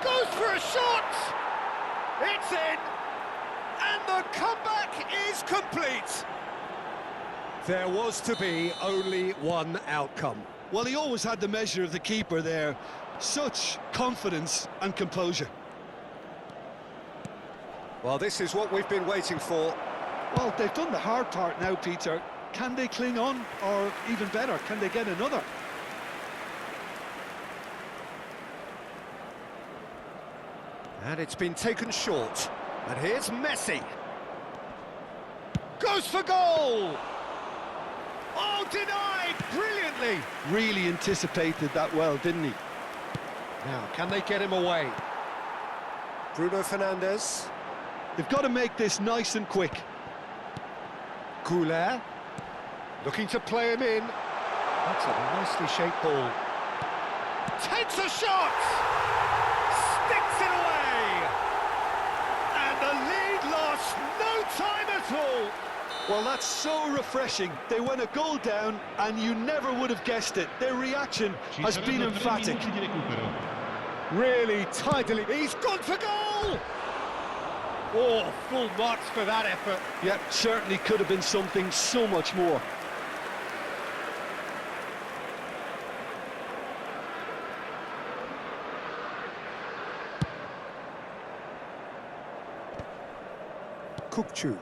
Goes for a shot! It's in! And the comeback is complete! There was to be only one outcome. Well, he always had the measure of the keeper there. Such confidence and composure. Well, this is what we've been waiting for. Well, they've done the hard part now, Peter. Can they cling on? Or even better, can they get another? And it's been taken short. And here's Messi. Goes for goal! Oh, denied brilliantly! Really anticipated that well, didn't he? Now, can they get him away? Bruno Fernandes. They've got to make this nice and quick. Goulet. Looking to play him in. That's a nicely shaped ball. Takes a shot! Sticks it away! And the lead lost no time at all! Well, that's so refreshing. They went a goal down, and you never would have guessed it. Their reaction has been emphatic. Really tidily. He's gone for goal! Oh, full marks for that effort. Yep, certainly could have been something so much more. Kukçu.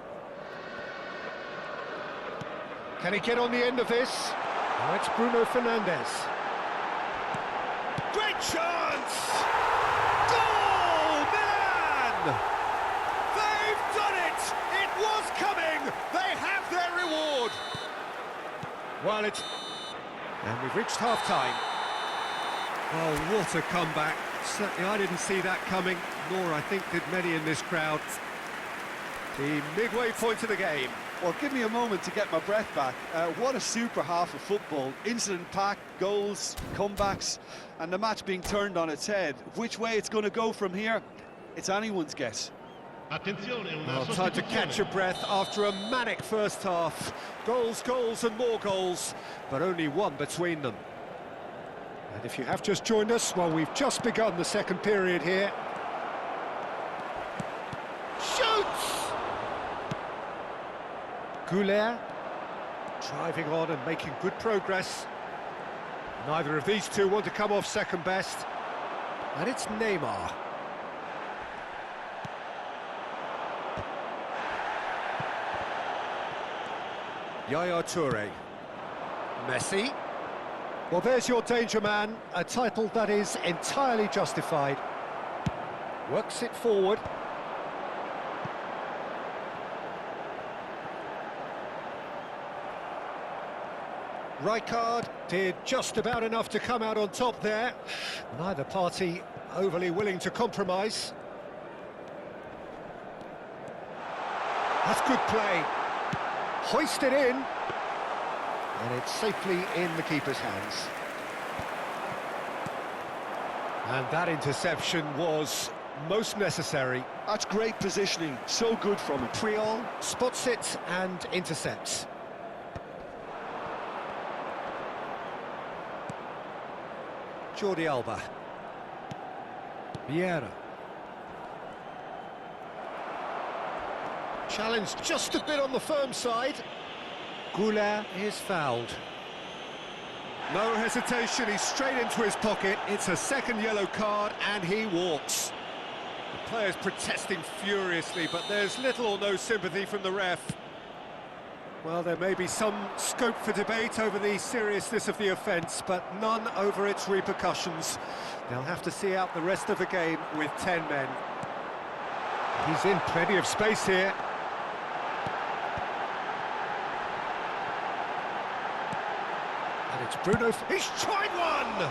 Can he get on the end of this? Oh, it's Bruno Fernandes. Great chance! Goal, Milan! They've done it! It was coming! They have their reward! Well, it's... And we've reached half-time. Oh, what a comeback. Certainly I didn't see that coming, nor I think did many in this crowd. The midway point of the game. Well, give me a moment to get my breath back. What a super half of football. Incident-packed, goals, comebacks, and the match being turned on its head. Which way it's going to go from here, it's anyone's guess. Well, time to catch your breath after a manic first half. Goals, goals and more goals, but only one between them. And if you have just joined us, well, we've just begun the second period here. Shoots! Goulet driving on and making good progress. Neither of these two want to come off second best. And it's Neymar. Yaya Toure. Messi. Well, there's your danger man, a title that is entirely justified. Works it forward. Rijkaard did just about enough to come out on top there. Neither party overly willing to compromise. That's good play. Hoisted in. And it's safely in the keeper's hands. And that interception was most necessary. That's great positioning, so good from him. Triol spots it and intercepts. Jordi Alba. Vieira. Challenge just a bit on the firm side. Goulet is fouled. No hesitation, he's straight into his pocket. It's a second yellow card and he walks. The player's protesting furiously, but there's little or no sympathy from the ref. Well, there may be some scope for debate over the seriousness of the offence, but none over its repercussions. They'll have to see out the rest of the game with 10 men. He's in plenty of space here. And it's Bruno. He's tried one!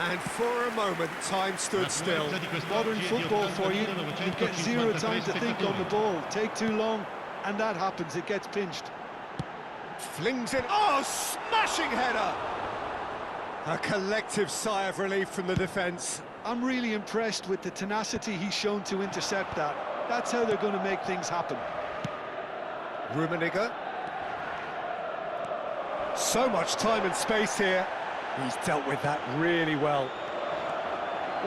And for a moment, time stood still. Modern football for you. You get zero time to think on the ball. Take too long, and that happens. It gets pinched. Flings it. Oh, smashing header! A collective sigh of relief from the defence. I'm really impressed with the tenacity he's shown to intercept that. That's how they're going to make things happen. Rummenigge. So much time and space here. He's dealt with that really well.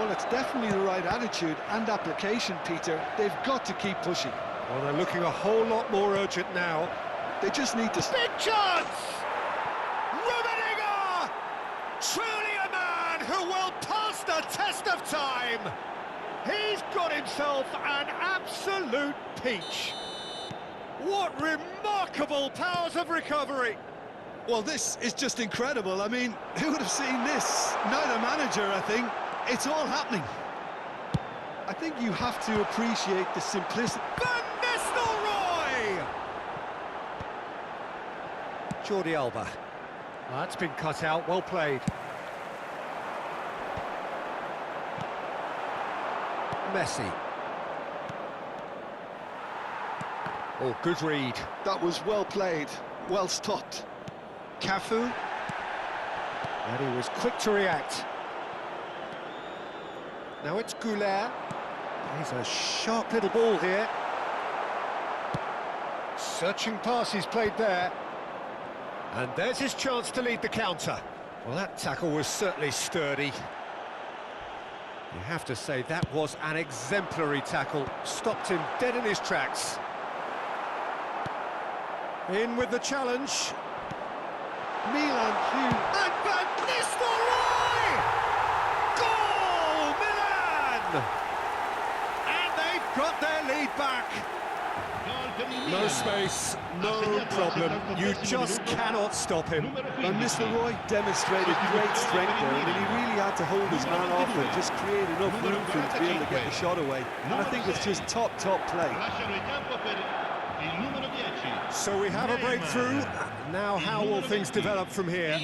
Well, it's definitely the right attitude and application, Peter. They've got to keep pushing. Well, they're looking a whole lot more urgent now. They just need to... Big chance! Rummenigge! Truly a man who will pass the test of time! He's got himself an absolute peach. What remarkable powers of recovery! Well, this is just incredible. I mean, who would have seen this? Neither manager, I think. It's all happening. I think you have to appreciate the simplicity. Van Nistelrooij! Jordi Alba. That's been cut out, well played. Messi. Oh, good read. That was well played, well stopped. Cafu. And he was quick to react. Now it's Goulet. He's a sharp little ball here. Searching pass he's played there. And there's his chance to lead the counter. Well, that tackle was certainly sturdy. You have to say that was an exemplary tackle. Stopped him dead in his tracks. In with the challenge. Milan Hugh. And Van Nistelrooij! Goal, Milan! And they've got their lead back. No space, no problem. You just cannot stop him. Van Nistelrooij demonstrated great strength there. I mean, he really had to hold his man off and just create enough room for him to be able to get the shot away. And I think it's just top play. So we have a breakthrough. Now how will things develop from here?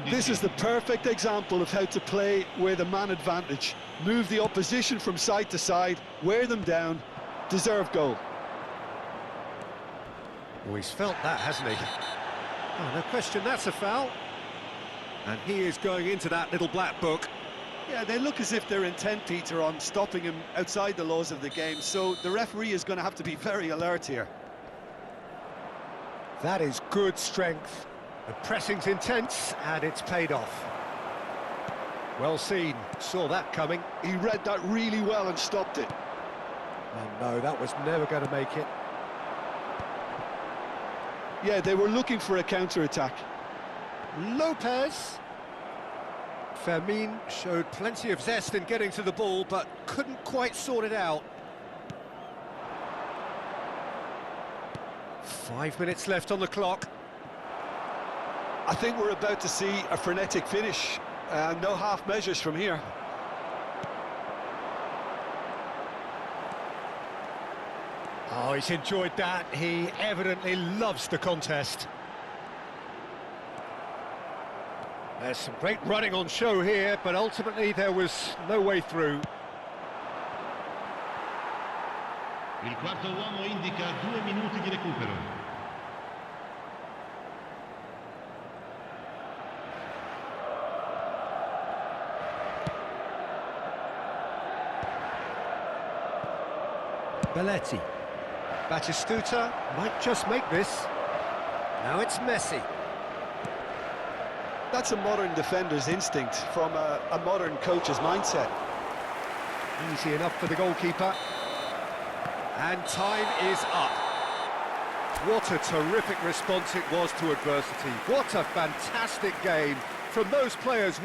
This is the perfect example of how to play with a man advantage. Move the opposition from side to side, wear them down, deserve goal. Oh, he's felt that, hasn't he? Oh, no question, that's a foul. And he is going into that little black book. Yeah, they look as if they're intent, Peter, on stopping him outside the laws of the game, so the referee is going to have to be very alert here. That is good strength. The pressing's intense, and it's paid off. Well seen, saw that coming. He read that really well and stopped it. Oh no, that was never going to make it. Yeah, they were looking for a counter-attack. Lopez. Fermin showed plenty of zest in getting to the ball, but couldn't quite sort it out. 5 minutes left on the clock. I think we're about to see a frenetic finish. No half measures from here. Oh, he's enjoyed that. He evidently loves the contest. There's some great running on show here, but ultimately there was no way through. Il quarto uomo indica 2 minuti di recupero. Belletti. Pt.67 might just make this. Now it's Messi. That's a modern defender's instinct from a modern coach's mindset. Easy enough for the goalkeeper. And time is up. What a terrific response it was to adversity. What a fantastic game from those players.